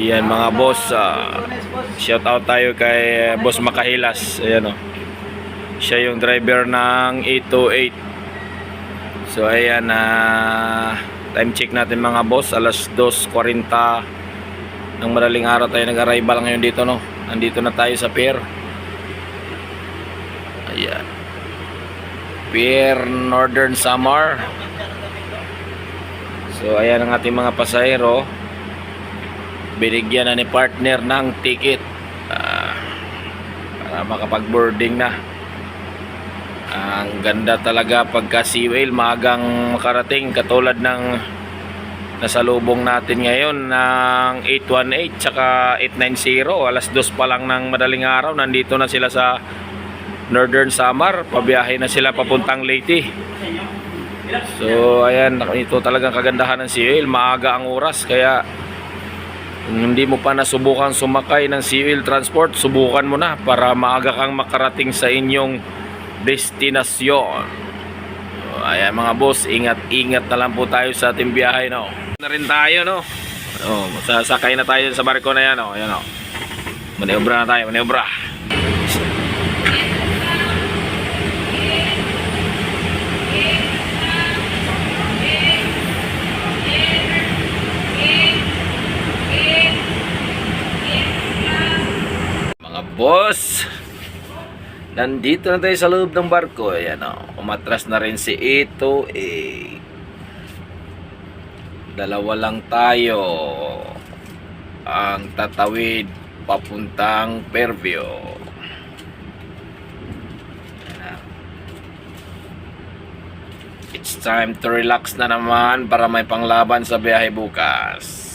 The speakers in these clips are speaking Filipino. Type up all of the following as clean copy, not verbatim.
Yan mga boss, shout out tayo kay Boss Makahilas. Ayan o, siya yung driver ng 828. So ayan, time check natin mga boss, alas 2:40 ng madaling araw tayo nag-arrival ngayon dito, no. Nandito na tayo sa pier. Ayan, Pier Northern Samar. So ayan ang ating mga pasahero, binigyan na ni partner ng ticket para makapag-boarding na. Ang ganda talaga pagka Sea Whale maagang makarating, katulad ng nasalubong natin ngayon ng 818 tsaka 890. Alas 2 pa lang ng madaling araw, nandito na sila sa Northern Samar, pabiyahe na sila papuntang Leyte. So ayan, ito talagang kagandahan ng Sea Whale, maaga ang oras. Kaya kung hindi mo pa nasubukan sumakay ng Sea Whale Transport, subukan mo na para maaga kang makarating sa inyong destinasyon. So, ayan mga boss, ingat-ingat na lang po tayo sa ating biyahe, no. Na rin tayo, no. Sasakay na tayo sa barko na yan, no. Ayan, no. Maniobra na tayo, maniobra. Boss, nandito na tayo sa loob ng barko. Ayan o, umatras na rin si Ito. Dalawa lang tayo ang tatawid papuntang Fairview. It's time to relax na naman para may panglaban sa biyahe bukas.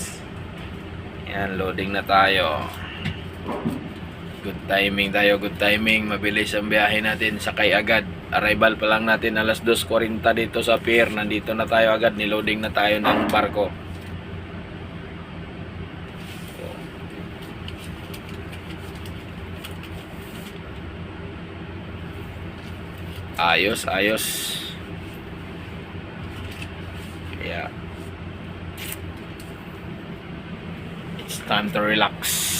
Ayan, loading na tayo. Good timing tayo, good timing. Mabilis ang biyahe natin, sakay agad. Arrival pa lang natin alas 2:40 dito sa pier. Nandito na tayo agad, niloading na tayo ng barko. Ayos, ayos. Yeah. It's time to relax.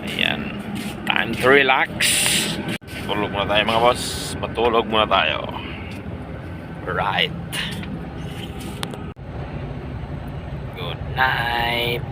Ayan, time to relax. Tulog muna tayo mga boss. Matulog muna tayo. Right. Good night.